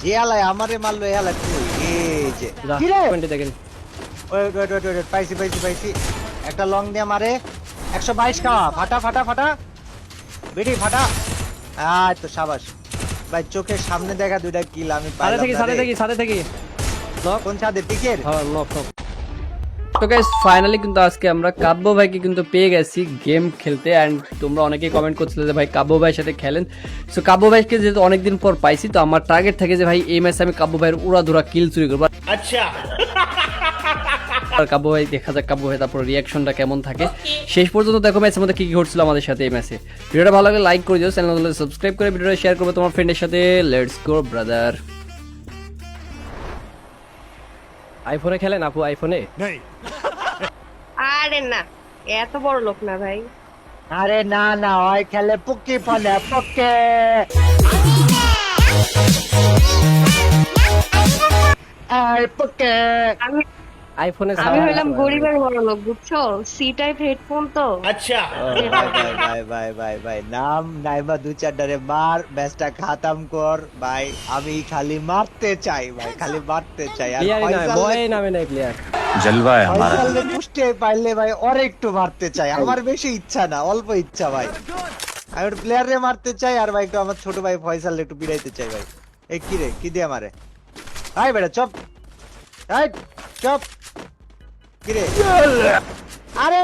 যে আলাই আমারে মারলো এ আলাই তুই এই যে কি রে দেখেন ওয়েট পাইছি একটা লং দিয়ে মারে 122 খাওয়া ফাটা বেটি ফাটা তো শাবাশ ভাই চোখের সামনে দেখা দুইটা কিল আমি পাইলাম সাথে থেকে কোন ছাদে টিকের হ্যাঁ নক তো গাইস ফাইনালি কিন্তু আজকে আমরা কাব্য ভাইকে কিন্তু পেয়ে গেছি গেম খেলতে এন্ড তোমরা অনেকেই কমেন্ট করছিলে যে ভাই কাব্য ভাইয়ের সাথে খেলেন সো কাব্য ভাইকে যেহেতু অনেকদিন পর পাইছি তো আমার টার্গেট থাকে যে ভাই এই ম্যাচে আমি কাব্য ভাইয়ের উড়াধুরা কিল চুরি করবো। আচ্ছা আর কাব্য ভাই দেখা যাক কাব্য ভাই তারপর রিয়াকশনটা কেমন থাকে। শেষ পর্যন্ত দেখো ম্যাচের মধ্যে কি কি ঘটছিল আমাদের সাথে এই ম্যাচে। ভিডিওটা ভালো লাগলে লাইক করে দিও, চ্যানেলগুলো সাবস্ক্রাইব করে ভিডিওটা শেয়ার করবে তোমার ফ্রেন্ডের সাথে। Let's go brother. আইফোনে খেলেন আপু? আইফোনে আরে না, এত বড় লোক না ভাই। আরে না ওই খেলে পুকি ফলে পকে আই পকে আমি আইফোনে আমি হইলাম গরিবের বড় লোক, বুঝছো? সি টাইপ হেডফোন তো। আচ্ছা ভাই নাম নাইবা দু চারটারে মার ম্যাচটা খাতাম কর ভাই। আমি খালি মারতে চাই ভাই, খালি মারতে চাই। আর প্লেয়ারই না বয় নামে নাই প্লেয়ার जलवा है हमारा। ফয়সালকে পুষ্টে পাইলে ভাই ওর একটু মারতে চাই। আমার বেশি ইচ্ছা না, অল্প ইচ্ছা ভাই। আমি একটা প্লেয়ারে মারতে চাই আর ভাই একটু আমার ছোট ভাই ফয়সাল একটু পিড়াইতে চাই ভাই। এই কি রে কি দিয়ে মারে? আই বেটা চপ চপ কি রে? আরে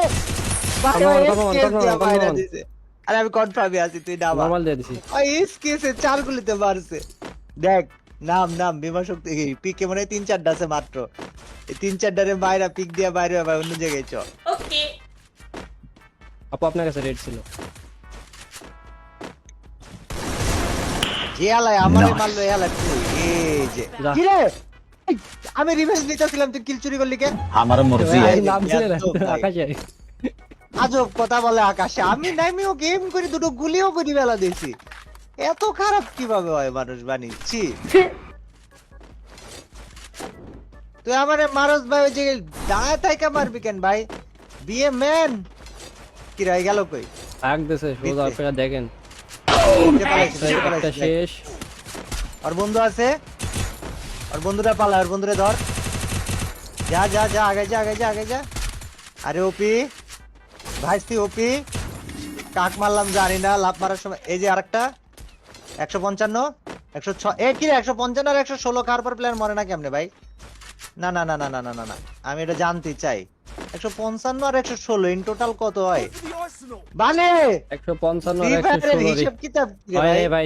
ভাই Come on, ওই come on, scale come on, দিয়া come বাইরে on. দিছে। আরে আমি কনফার্মই আছি তুই না নরমাল দিয়ে দিছি। ওই স্কেসে চার গুলিতে মারছে। দেখ নাম বিমা শক্তি পিকে মনে হয় 3-4টা আছে মাত্র। এই 3-4টারে বাইরে পিক দিয়া বাইরে ভাই অন্য জায়গায় চ। আপু আপনার কাছে রেড ছিল। যে আলাই আমারে মারলো এ আলাই তুই এই যে যা। কি রে? আমি রিভেঞ্জ নিতেছিলাম তুই কিল চুরি করলি কে? हमारा मर्जी है। নাম ছিল না এত ভাই। আকাশে। আজব কথা বলে আকাশে। আমি নামিও গেম করে দুটো গুলিও করে বেলা দিয়েছি। এত খারাপ কিভাবে হয় মানুষ বানিয়েছি? তুই আমারে মারস ভাই ওই যে দাঁড়ায় থাইকা মারবি কেন ভাই? বিয়ে ম্যান কি রাই গেল কই? আগ দেশে সোজা আপনারা দেখেন একটা শেষ। আর বন্ধু আছে, আর বন্ধুরা পালা, আর বন্ধুরে ধর। যা আগে যা। আরে ওপি ভাইস্তি ওপি কাক মারলাম জানি না লাভ মারার সময়। এই যে আরেকটা 155 106 এ কি রে 155 আর 116 খাওয়ার পর প্লেয়ার মরে না কেমনে ভাই? না আমি এটা জানতে চাই। 155 আর 116 ইন টোটাল কত হয়? মানে 155 আর ফ্রি ফায়ারের 116 হিসাব কিতাব কি রে ভাই ভাই? ভাই